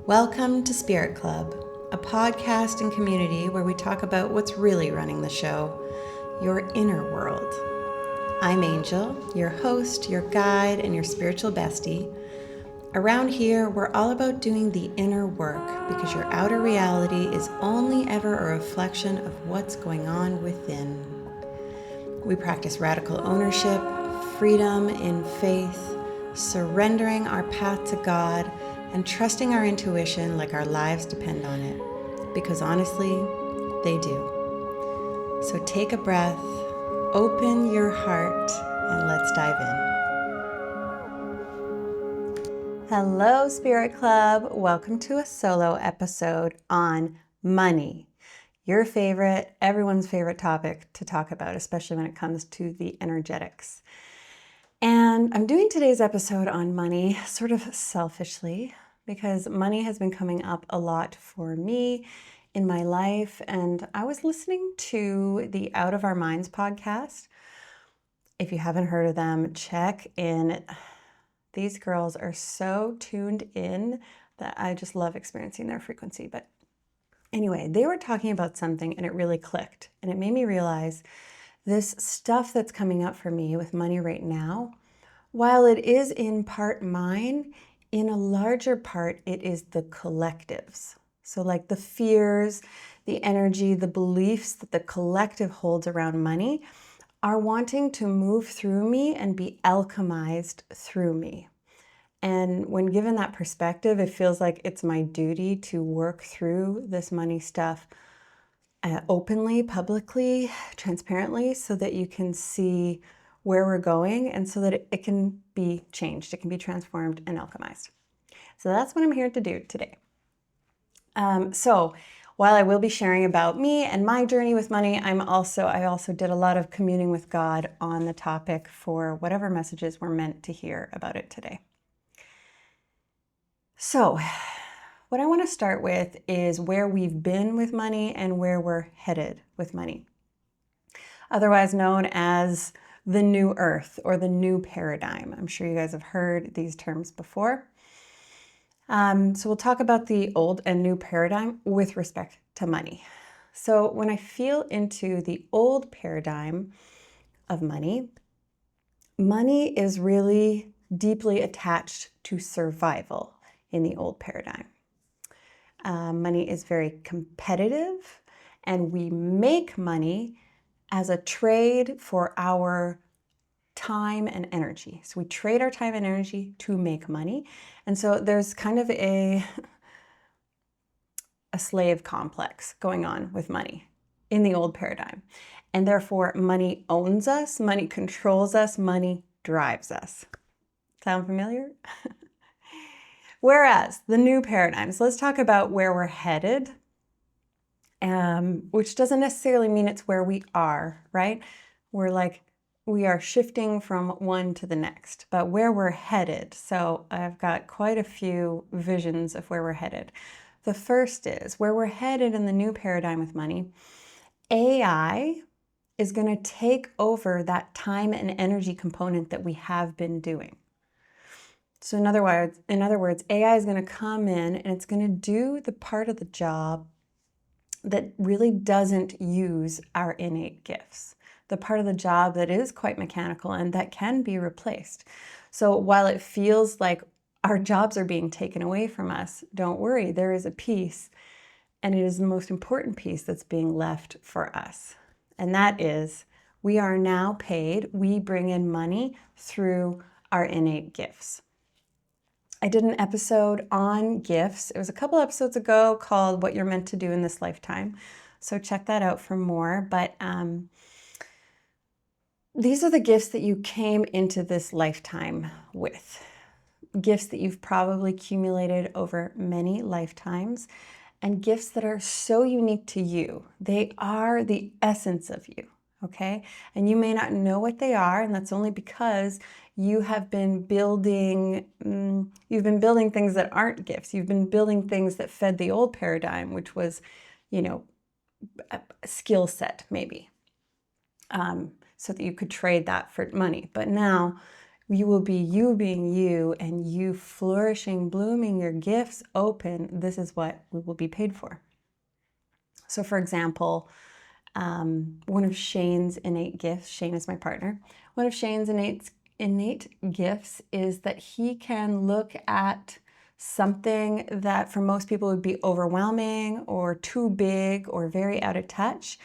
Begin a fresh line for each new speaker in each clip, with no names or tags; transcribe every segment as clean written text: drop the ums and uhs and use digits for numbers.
Welcome to Spirit Club, a podcast and community where we talk about what's really running the show, your inner world. I'm Angel, your host, your guide, and your spiritual bestie. Around here, we're all about doing the inner work because your outer reality is only ever a reflection of what's going on within. We practice radical ownership, freedom in faith, surrendering our path to God, and trusting our intuition like our lives depend on it. Because honestly, they do. So take a breath, open your heart, and let's dive in. Hello, Spirit Club. Welcome to a solo episode on money. Your favorite, everyone's favorite topic to talk about, especially when it comes to the energetics. And I'm doing today's episode on money sort of selfishly because money has been coming up a lot for me in my life. And I was listening to the Out of Our Minds podcast. If you haven't heard of them, check in. These girls are so tuned in that I just love experiencing their frequency. But anyway, they were talking about something and it really clicked. And it made me realize this stuff that's coming up for me with money right now, while it is in part mine, in a larger part, it is the collectives. So like the fears, the energy, the beliefs that the collective holds around money are wanting to move through me and be alchemized through me. And when given that perspective, it feels like it's my duty to work through this money stuff openly, publicly, transparently, so that you can see where we're going and so that it can be changed, it can be transformed and alchemized. So that's what I'm here to do today. So while I will be sharing about me and my journey with money, I also did a lot of communing with God on the topic for whatever messages were meant to hear about it today. So what I want to start with is where we've been with money and where we're headed with money, otherwise known as the new earth or the new paradigm. I'm sure you guys have heard these terms before. So we'll talk about the old and new paradigm with respect to money. So when I feel into the old paradigm of money, money is really deeply attached to survival in the old paradigm. Money is very competitive, and we make money as a trade for our time and energy. So we trade our time and energy to make money. And so there's kind of a slave complex going on with money in the old paradigm. And therefore, money owns us, money controls us, money drives us. Sound familiar? Whereas the new paradigm, so let's talk about where we're headed, which doesn't necessarily mean it's where we are, right? We are shifting from one to the next, but where we're headed. So I've got quite a few visions of where we're headed. The first is where we're headed in the new paradigm with money. AI is going to take over that time and energy component that we have been doing. So in other words, AI is going to come in and it's going to do the part of the job that really doesn't use our innate gifts, the part of the job that is quite mechanical and that can be replaced. So while it feels like our jobs are being taken away from us, don't worry, there is a piece, and it is the most important piece that's being left for us. And that is, we are now paid, we bring in money through our innate gifts. I did an episode on gifts. It was a couple episodes ago called What You're Meant to Do in This Lifetime. So check that out for more. But these are the gifts that you came into this lifetime with. Gifts that you've probably accumulated over many lifetimes, and gifts that are so unique to you. They are the essence of you, okay? And you may not know what they are, and that's only because you have been building, things that aren't gifts. You've been building things that fed the old paradigm, which was, a skill set maybe, so that you could trade that for money. But now You will be you being you, and you flourishing, blooming your gifts open. This is what we will be paid for. So for example, one of Shane's innate gifts, Shane is my partner, one of Shane's innate gifts is that he can look at something that for most people would be overwhelming or too big or very out of touch,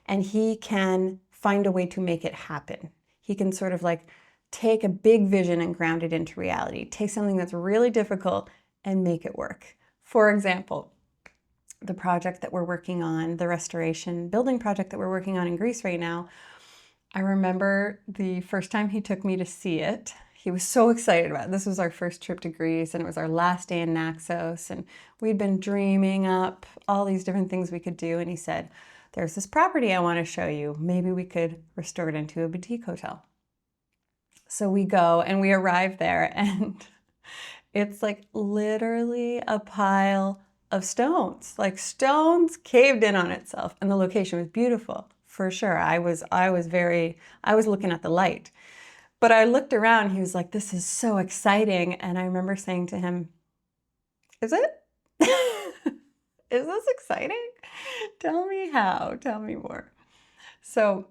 and he can find a way to make it happen. He can sort of like take a big vision and ground it into reality, take something that's really difficult and make it work. For example, the project that we're working on, the restoration building project that we're working on in Greece right now, I remember the first time he took me to see it. He was so excited about it. This was our first trip to Greece, and it was our last day in Naxos, and we'd been dreaming up all these different things we could do, and he said, there's this property I want to show you. Maybe we could restore it into a boutique hotel. So we go and we arrive there, and it's like literally a pile of stones, like stones caved in on itself, and the location was beautiful for sure. I was looking at the light, but I looked around. He was like, "This is so exciting," and I remember saying to him, "Is it? Is this exciting? Tell me how. Tell me more." So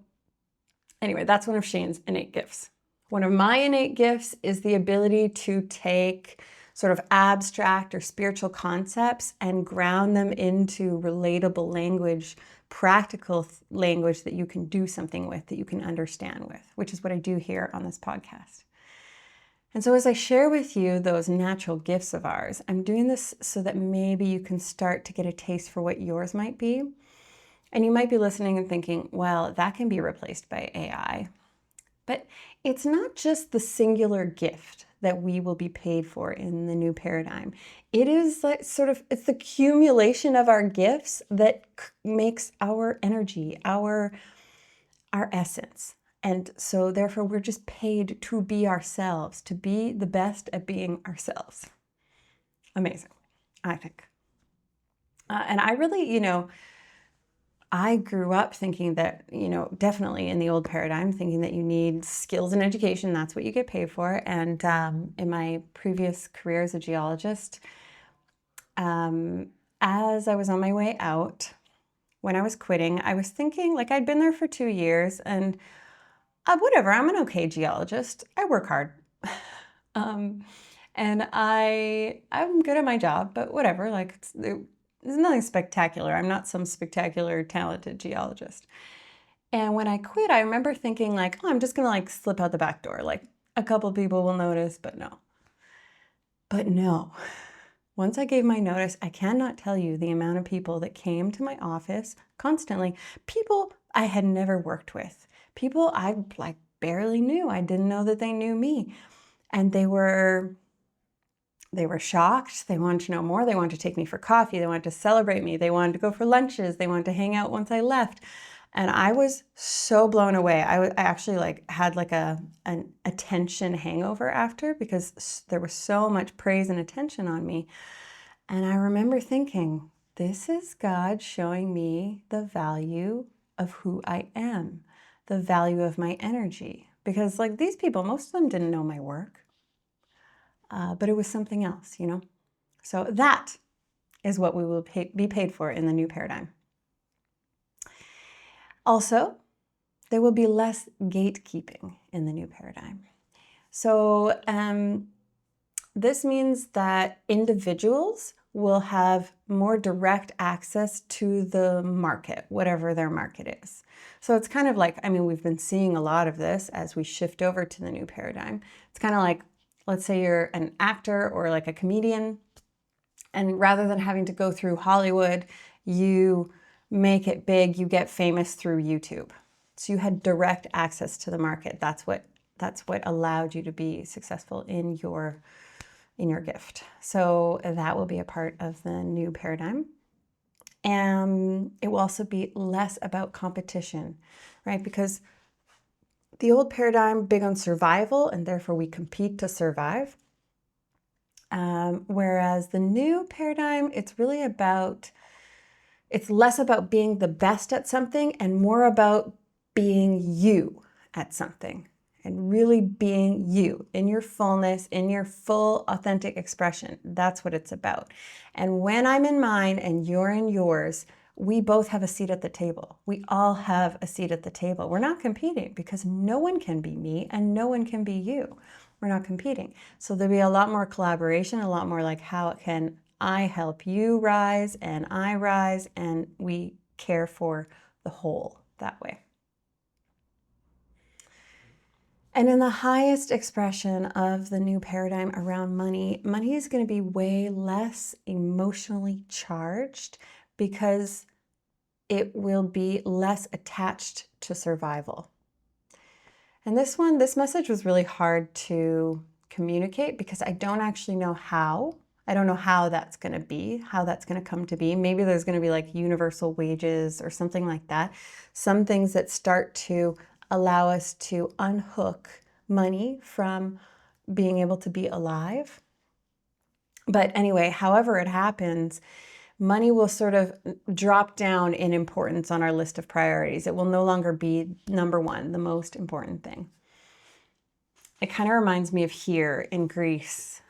anyway, that's one of Shane's innate gifts. One of my innate gifts is the ability to take sort of abstract or spiritual concepts and ground them into relatable language, practical language that you can do something with, that you can understand with, which is what I do here on this podcast. And so as I share with you those natural gifts of ours, I'm doing this so that maybe you can start to get a taste for what yours might be. And you might be listening and thinking, well, that can be replaced by AI. But it's not just the singular gift that we will be paid for in the new paradigm. It is like it's the accumulation of our gifts that makes our energy, our essence. And so therefore we're just paid to be ourselves, to be the best at being ourselves. Amazing, I think. And I really, I grew up thinking that, definitely in the old paradigm, thinking that you need skills and education. That's what you get paid for. And in my previous career as a geologist, as I was on my way out, when I was quitting, I was thinking, like, I'd been there for 2 years and whatever, I'm an okay geologist. I work hard. And I'm good at my job, but whatever, like, there's nothing spectacular. I'm not some spectacular talented geologist. And when I quit, I remember thinking like, oh, I'm just gonna like slip out the back door. Like a couple people will notice, but no. But no. Once I gave my notice, I cannot tell you the amount of people that came to my office constantly. People I had never worked with. People I like barely knew. I didn't know that they knew me. And they were shocked. They wanted to know more. They wanted to take me for coffee. They wanted to celebrate me. They wanted to go for lunches. They wanted to hang out once I left. And I was so blown away. I actually like had like an attention hangover after, because there was so much praise and attention on me. And I remember thinking, this is God showing me the value of who I am, the value of my energy. Because like these people, most of them didn't know my work. But it was something else, So that is what we will be paid for in the new paradigm. Also, there will be less gatekeeping in the new paradigm. So this means that individuals will have more direct access to the market, whatever their market is. So it's kind of like, we've been seeing a lot of this as we shift over to the new paradigm. It's kind of like, let's say you're an actor or like a comedian, and rather than having to go through Hollywood, you make it big, you get famous through YouTube. So you had direct access to the market. That's what allowed you to be successful in your gift. So that will be a part of the new paradigm. And it will also be less about competition, right? Because the old paradigm, big on survival, and therefore we compete to survive. Whereas the new paradigm, it's less about being the best at something and more about being you at something. and really being you in your fullness, in your full authentic expression. That's what it's about. And when I'm in mine and you're in yours, we both have a seat at the table. We all have a seat at the table. We're not competing because no one can be me and no one can be you. We're not competing. So there'll be a lot more collaboration, a lot more like how can I help you rise and I rise, and we care for the whole that way. And in the highest expression of the new paradigm around money, money is going to be way less emotionally charged because it will be less attached to survival. And this message was really hard to communicate because I don't actually know how. I don't know how that's going to be, how that's going to come to be. Maybe there's going to be like universal wages or something like that. Some things that start to allow us to unhook money from being able to be alive. But anyway, however it happens, money will sort of drop down in importance on our list of priorities. It will no longer be number one, the most important thing. It kind of reminds me of here in Greece.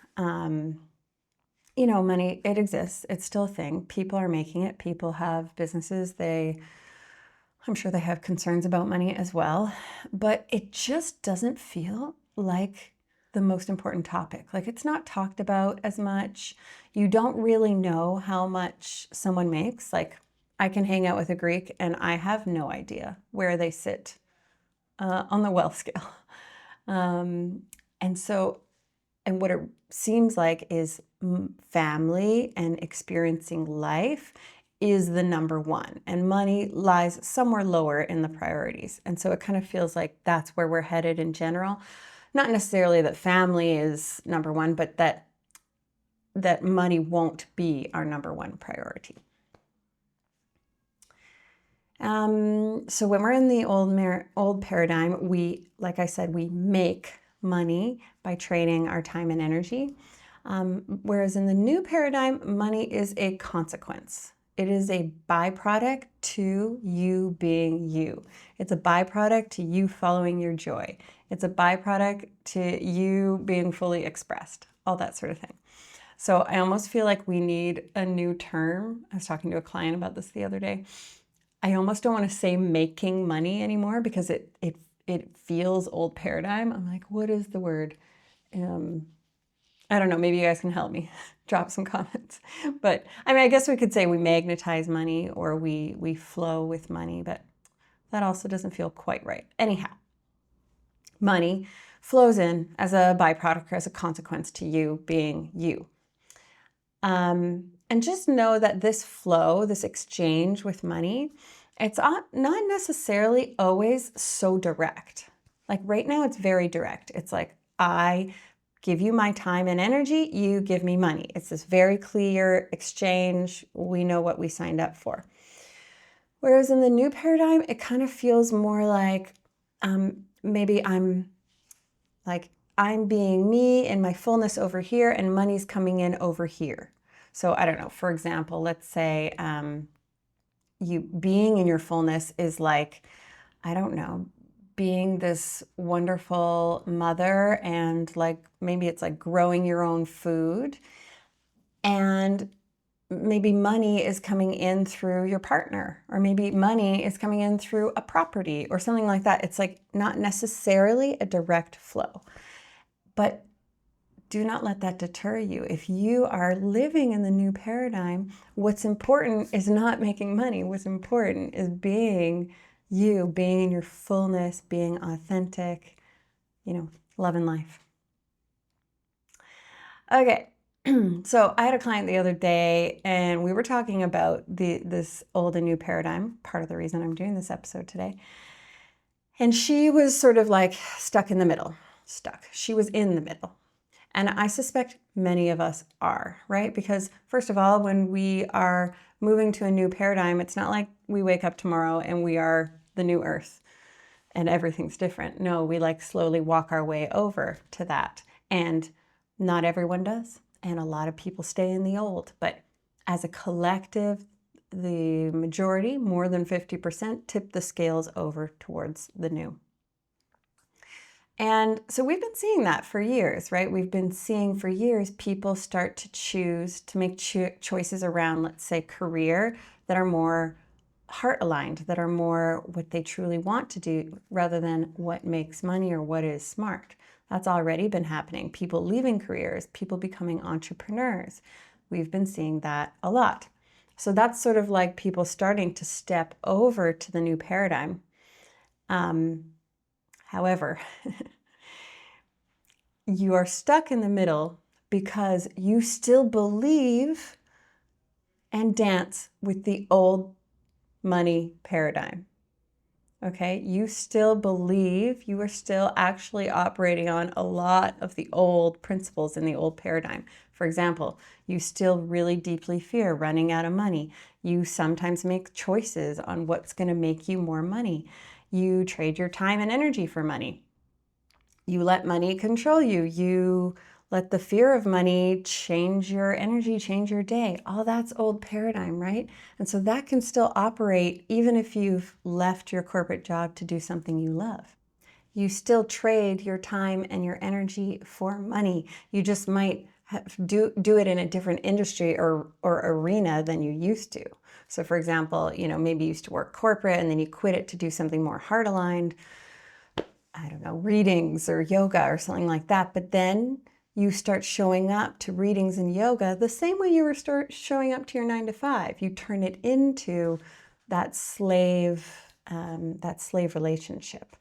Money, it exists. It's still a thing. People are making it. People have businesses. I'm sure they have concerns about money as well, but it just doesn't feel like the most important topic. Like it's not talked about as much. You don't really know how much someone makes. Like I can hang out with a Greek and I have no idea where they sit on the wealth scale. And what it seems like is family and experiencing life is the number one, and money lies somewhere lower in the priorities. And so it kind of feels like that's where we're headed in general. Not necessarily that family is number one, but that money won't be our number one priority. So when we're in the old paradigm, like I said, we make money by trading our time and energy. Whereas in the new paradigm, money is a consequence. It is a byproduct to you being you. It's a byproduct to you following your joy. It's a byproduct to you being fully expressed, all that sort of thing. So I almost feel like we need a new term. I was talking to a client about this the other day. I almost don't want to say making money anymore because it feels old paradigm. I'm like, what is the word? I don't know, maybe you guys can help me. Drop some comments. But I mean, I guess we could say we magnetize money or we flow with money, but that also doesn't feel quite right. Anyhow, money flows in as a byproduct or as a consequence to you being you. And just know that this flow, this exchange with money, it's not necessarily always so direct. Like right now, it's very direct. It's like, I give you my time and energy, you give me money. It's this very clear exchange. We know what we signed up for. Whereas in the new paradigm, it kind of feels more like maybe I'm being me in my fullness over here and money's coming in over here. So I don't know, for example, let's say you being in your fullness is like, I don't know, being this wonderful mother and like maybe it's like growing your own food, and maybe money is coming in through your partner, or maybe money is coming in through a property or something like that. It's like not necessarily a direct flow, but do not let that deter you. If you are living in the new paradigm, what's important is not making money. What's important is being you, being in your fullness, being authentic, love and life. Okay, so I had a client the other day and we were talking about this old and new paradigm, part of the reason I'm doing this episode today. And she was sort of like stuck in the middle. She was in the middle. And I suspect many of us are, right? Because first of all, when we are moving to a new paradigm, it's not like we wake up tomorrow and we are the new earth and everything's different. No, we like slowly walk our way over to that. And not everyone does. And a lot of people stay in the old. But as a collective, the majority, more than 50%, tip the scales over towards the new. And so we've been seeing that for years, right? We've been seeing for years people start to choose to make choices around, let's say, career that are more heart aligned, that are more what they truly want to do rather than what makes money or what is smart. That's already been happening. People leaving careers, people becoming entrepreneurs. We've been seeing that a lot. So that's sort of like people starting to step over to the new paradigm. However, you are stuck in the middle because you still believe and dance with the old money paradigm. Okay, you still believe, you are still actually operating on a lot of the old principles in the old paradigm. For example, you still really deeply fear running out of money. You sometimes make choices on what's going to make you more money. You trade your time and energy for money. You let money control you. You let the fear of money change your energy, change your day. All that's old paradigm, right? And so that can still operate even if you've left your corporate job to do something you love. You still trade your time and your energy for money. You just might do it in a different industry or arena than you used to. So for example, maybe you used to work corporate and then you quit it to do something more heart aligned. I don't know, readings or yoga or something like that. But then you start showing up to readings and yoga the same way you were showing up to your 9 to 5. You turn it into that slave relationship.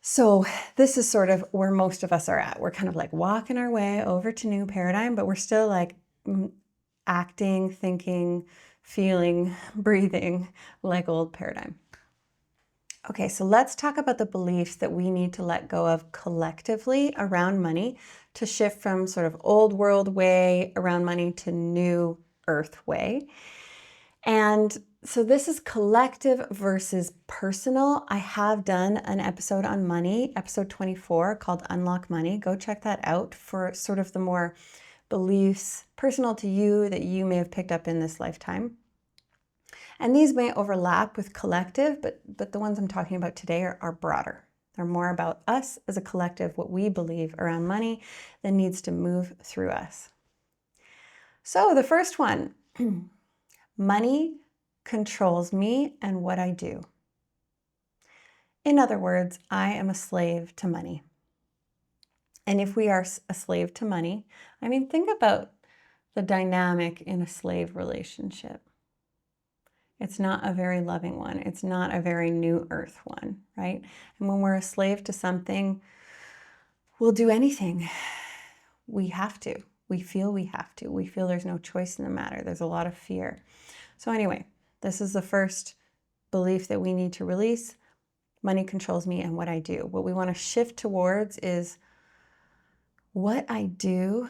So this is sort of where most of us are at. We're kind of like walking our way over to new paradigm, but we're still like acting, thinking, feeling, breathing like old paradigm. Okay, so let's talk about the beliefs that we need to let go of collectively around money to shift from sort of old world way around money to new earth way. And so this is collective versus personal. I have done an episode on money, episode 24, called Unlock Money. Go check that out for sort of the more beliefs personal to you that you may have picked up in this lifetime. And these may overlap with collective, but the ones I'm talking about today are broader. They're more about us as a collective, what we believe around money that needs to move through us. So the first one, money controls me and what I do. In other words, I am a slave to money. And if we are a slave to money, think about the dynamic in a slave relationship. It's not a very loving one. It's not a very new earth one, right? And when we're a slave to something, we'll do anything. We have to. We feel we have to. We feel there's no choice in the matter. There's a lot of fear. So anyway, this is the first belief that we need to release. Money controls me and what I do. What we want to shift towards is what I do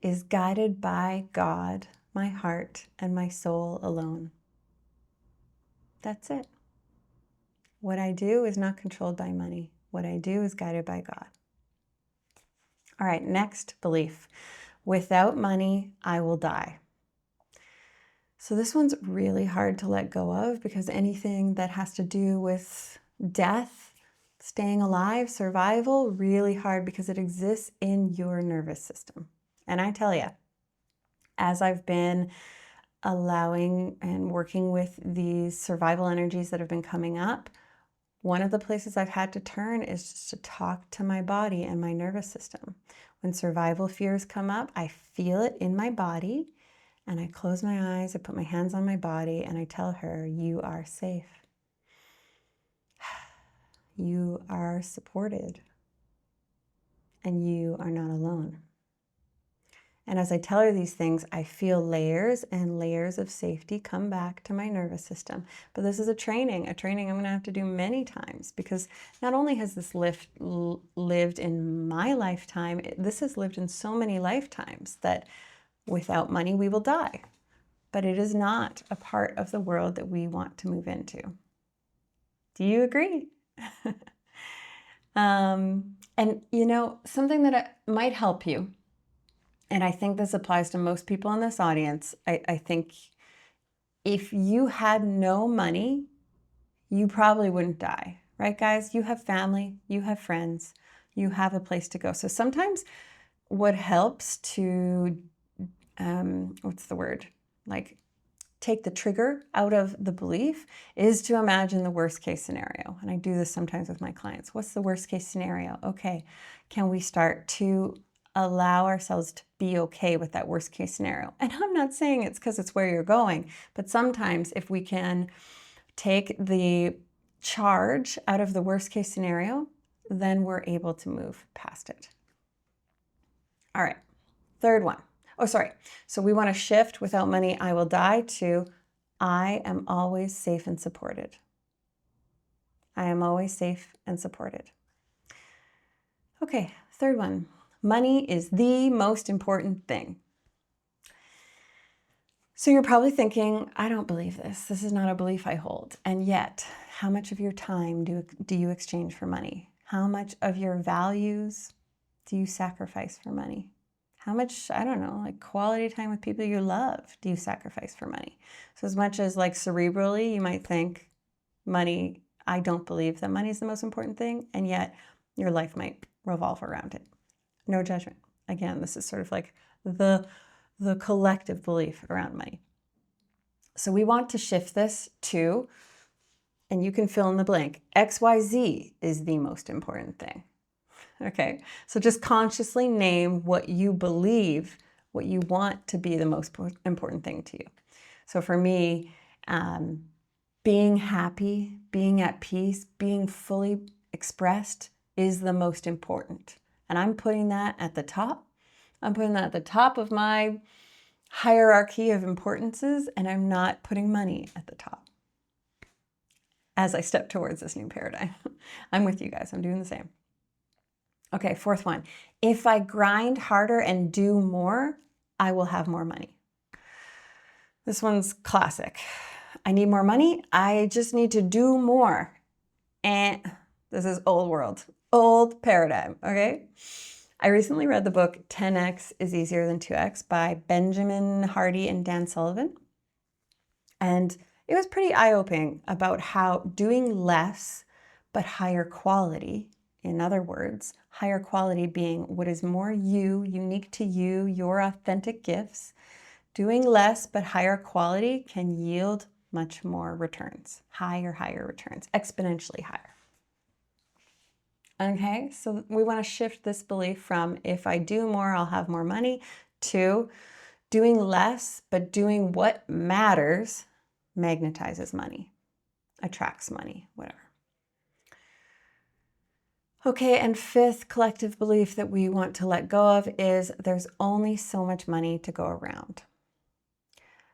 is guided by God, my heart, and my soul alone. That's it. What I do is not controlled by money. What I do is guided by God. All right, next belief. Without money, I will die. So this one's really hard to let go of because anything that has to do with death, staying alive, survival, really hard because it exists in your nervous system. And I tell you, as I've been allowing and working with these survival energies that have been coming up, one of the places I've had to turn is just to talk to my body and my nervous system. When survival fears come up, I feel it in my body and I close my eyes, I put my hands on my body and I tell her, you are safe. You are supported and you are not alone. And as I tell her these things, I feel layers and layers of safety come back to my nervous system. But this is a training I'm going to have to do many times because not only has this lived in my lifetime, this has lived in so many lifetimes that without money we will die. But it is not a part of the world that we want to move into. Do you agree? And something that might help you, and I think this applies to most people in this audience. I think if you had no money, you probably wouldn't die. right, guys? You have family, you have friends, you have a place to go. So sometimes what helps to, what's the word? Like take the trigger out of the belief is to imagine the worst case scenario. And I do this sometimes with my clients. What's the worst case scenario? Okay, can we start to allow ourselves to be okay with that worst case scenario? And I'm not saying it's because it's where you're going, but sometimes if we can take the charge out of the worst case scenario, then we're able to move past it. All right, third one. Oh, sorry. So we want to shift without money, I will die to I am always safe and supported. I am always safe and supported. Okay, third one. Money is the most important thing. So you're probably thinking, I don't believe this. This is not a belief I hold. And yet, how much of your time do you exchange for money? How much of your values do you sacrifice for money? How much, I don't know, like quality time with people you love do you sacrifice for money? So as much as like cerebrally, you might think money, I don't believe that money is the most important thing. And yet your life might revolve around it. No judgment. Again, this is sort of like the collective belief around money. So we want to shift this to, and you can fill in the blank, XYZ is the most important thing. Okay, so just consciously name what you believe, what you want to be the most important thing to you. So for me, being happy, being at peace, being fully expressed is the most important. And I'm putting that at the top. I'm putting that at the top of my hierarchy of importances, and I'm not putting money at the top as I step towards this new paradigm. I'm with you guys. I'm doing the same. Okay, fourth one. If I grind harder and do more, I will have more money. This one's classic. I need more money. I just need to do more. And this is old world, old paradigm, okay? I recently read the book 10X is Easier Than 2X by Benjamin Hardy and Dan Sullivan. And it was pretty eye-opening about how doing less but higher quality, in other words, higher quality being what is more you, unique to you, your authentic gifts, doing less but higher quality can yield much more returns, higher returns, exponentially higher. Okay, so we want to shift this belief from if I do more, I'll have more money, to doing less, but doing what matters magnetizes money, attracts money, whatever. Okay, and fifth collective belief that we want to let go of is there's only so much money to go around.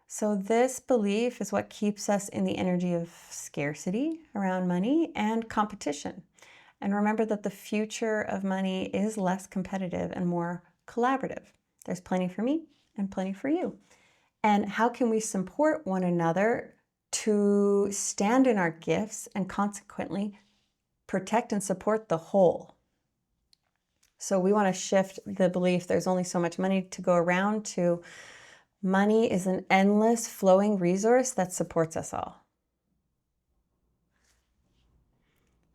So this belief is what keeps us in the energy of scarcity around money and competition. And remember that the future of money is less competitive and more collaborative. There's plenty for me and plenty for you. And how can we support one another to stand in our gifts and consequently protect and support the whole? So we want to shift the belief there's only so much money to go around to money is an endless flowing resource that supports us all.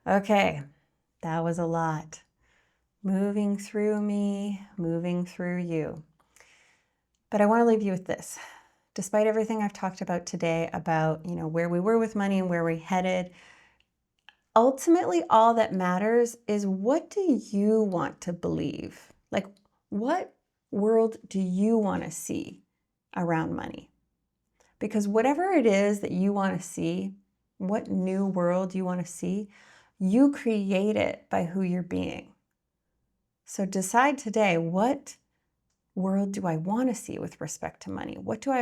Okay. That was a lot. Moving through me, moving through you. But I want to leave you with this. Despite everything I've talked about today about, where we were with money and where we're headed, ultimately all that matters is what do you want to believe? Like, what world do you want to see around money? Because whatever it is that you want to see, what new world you want to see, you create it by who you're being. So decide today, what world do I want to see with respect to money?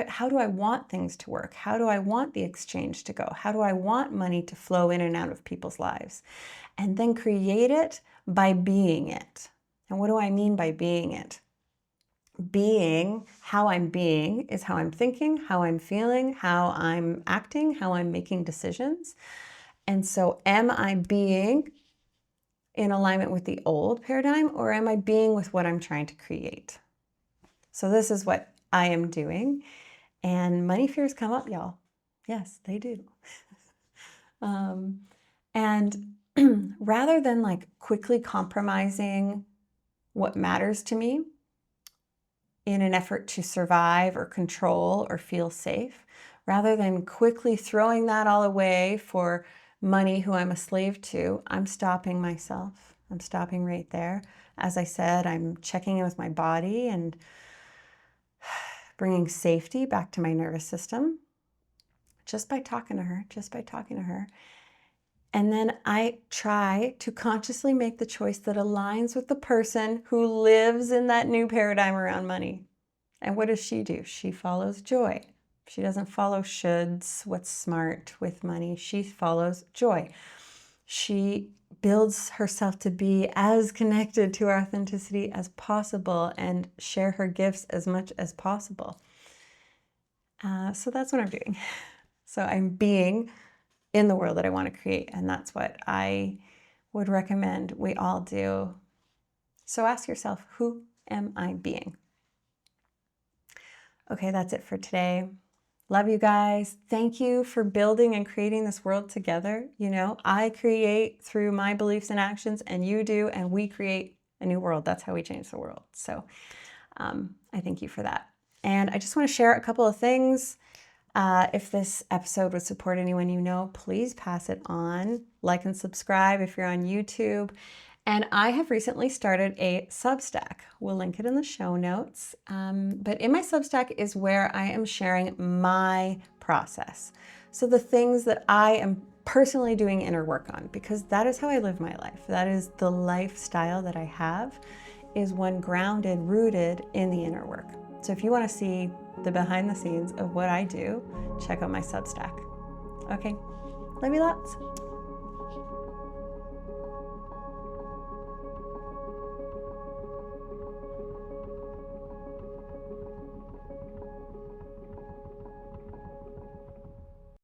How do I want things to work? How do I want the exchange to go? How do I want money to flow in and out of people's lives? And then create it by being it. And what do I mean by being it? Being, how I'm being is how I'm thinking, how I'm feeling, how I'm acting, how I'm making decisions. And so am I being in alignment with the old paradigm, or am I being with what I'm trying to create? So this is what I am doing. And money fears come up, y'all. Yes, they do. And rather than like quickly compromising what matters to me in an effort to survive or control or feel safe, rather than quickly throwing that all away for money who I'm a slave to, I'm stopping myself. I'm stopping right there. As I said, I'm checking in with my body and bringing safety back to my nervous system just by talking to her. And then I try to consciously make the choice that aligns with the person who lives in that new paradigm around money. And what does she do? She follows joy. She doesn't follow shoulds, what's smart with money. She follows joy. She builds herself to be as connected to our authenticity as possible and share her gifts as much as possible. So that's what I'm doing. So I'm being in the world that I want to create, and that's what I would recommend we all do. So ask yourself, who am I being? Okay, that's it for today. Love you guys. Thank you for building and creating this world together. You know, I create through my beliefs and actions, and you do, and we create a new world. That's how we change the world. So I thank you for that. And I just want to share a couple of things. If this episode would support anyone you know, please pass it on. Like and subscribe if you're on YouTube. And I have recently started a Substack. We'll link it in the show notes. But in my Substack is where I am sharing my process. So the things that I am personally doing inner work on, because that is how I live my life. That is the lifestyle that I have, is one grounded, rooted in the inner work. So if you want to see the behind the scenes of what I do, check out my Substack. Okay, love you lots.